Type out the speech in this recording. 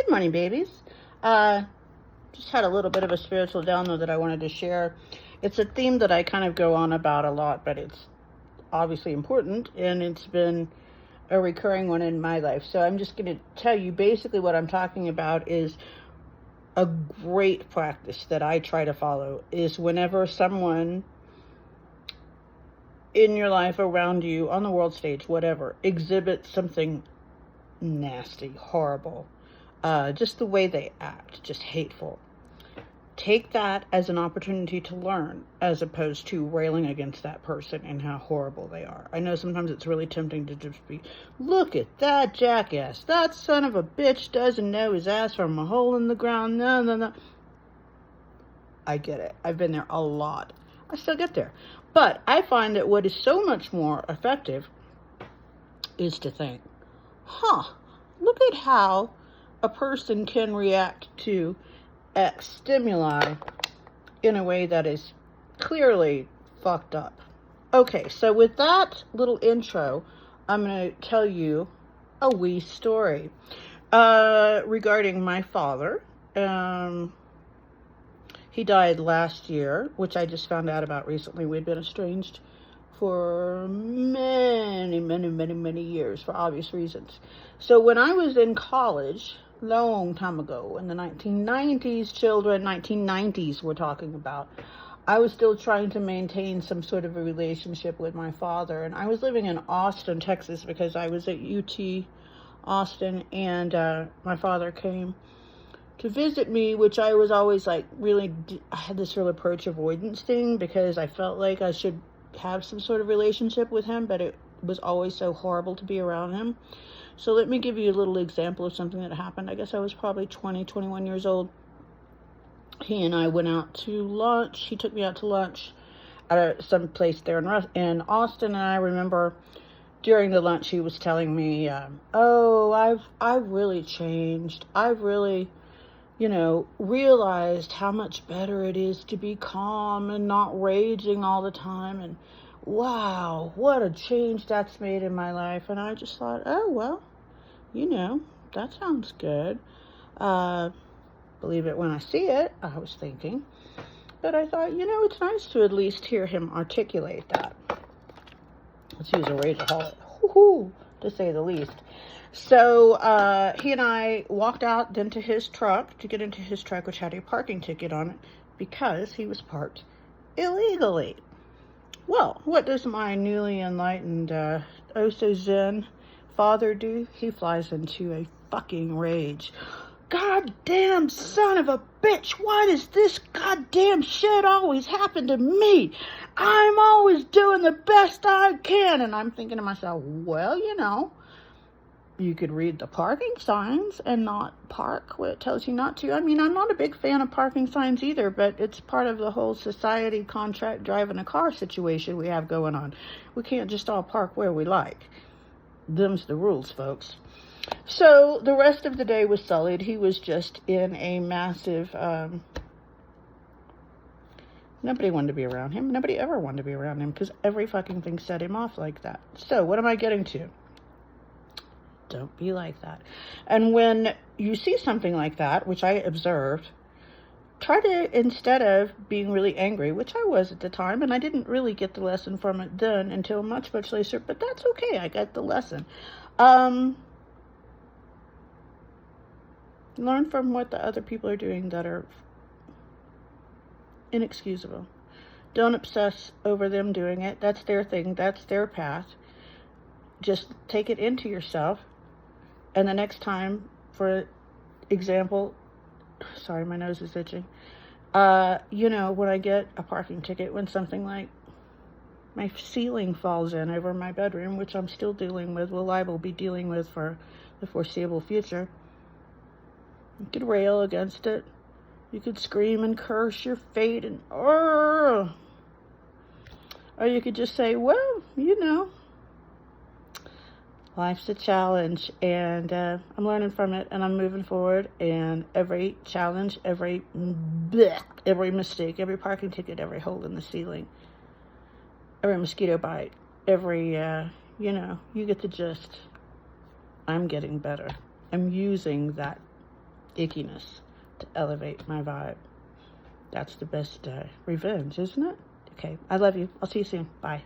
Good morning, babies. Just had a little bit of a spiritual download that I wanted to share. It's a theme that I kind of go on about a lot, but it's obviously important, and it's been a recurring one in my life. So I'm just going to tell you basically what I'm talking about is a great practice that I try to follow is whenever someone in your life, around you, on the world stage, whatever, exhibits something nasty, horrible, just the way they act, just hateful. Take that as an opportunity to learn, as opposed to railing against that person and how horrible they are. I know sometimes it's really tempting to just be, look at that jackass. That son of a bitch doesn't know his ass from a hole in the ground. No. I get it. I've been there a lot. I still get there. But I find that what is so much more effective is to think, look at how a person can react to X stimuli in a way that is clearly fucked up. Okay, so with that little intro, I'm going to tell you a wee story regarding my father. He died last year, which I just found out about recently. We'd been estranged for many years for obvious reasons. So when I was in college, long time ago, in the 1990s, 1990s we're talking about, I was still trying to maintain some sort of a relationship with my father. And I was living in Austin, Texas, because I was at UT Austin, and my father came to visit me, which I was always like I had this real approach avoidance thing because I felt like I should have some sort of relationship with him, but it was always so horrible to be around him. So let me give you a little example of something that happened. I guess I was probably 21 years old. He and I went out to lunch. He took me out to lunch at some place there in Austin, and I remember during the lunch he was telling me, I've really changed. I've really realized how much better it is to be calm and not raging all the time. And wow, what a change that's made in my life. And I just thought, oh, well, that sounds good. Believe it when I see it, I was thinking. But I thought, it's nice to at least hear him articulate that. Let's use a rageaholic, to say the least. So he and I walked out then to his truck, to get into his truck, which had a parking ticket on it, because he was parked illegally. Well, what does my newly enlightened, zen father do? He flies into a fucking rage. Goddamn son of a bitch, why does this goddamn shit always happen to me? I'm always doing the best I can. And I'm thinking to myself, well, you could read the parking signs and not park where it tells you not to. I mean, I'm not a big fan of parking signs either, but it's part of the whole society contract driving a car situation we have going on. We can't just all park where we like. Them's the rules, folks. So the rest of the day was sullied. He was just in a massive, nobody wanted to be around him. Nobody ever wanted to be around him because every fucking thing set him off like that. So what am I getting to? Don't be like that. And when you see something like that, which I observed, try to, instead of being really angry, which I was at the time, and I didn't really get the lesson from it then until much later, but that's okay. I got the lesson. Learn from what the other people are doing that are inexcusable. Don't obsess over them doing it. That's their thing. That's their path. Just take it into yourself. And the next time, for example, sorry, my nose is itching. When I get a parking ticket, when something like my ceiling falls in over my bedroom, which I'm still dealing with, will liable be dealing with for the foreseeable future, you could rail against it. You could scream and curse your fate and, or you could just say, well, life's a challenge, and I'm learning from it, and I'm moving forward, and every challenge, every mistake, every parking ticket, every hole in the ceiling, every mosquito bite, every, you get the gist. I'm getting better. I'm using that ickiness to elevate my vibe. That's the best revenge, isn't it? Okay, I love you. I'll see you soon. Bye.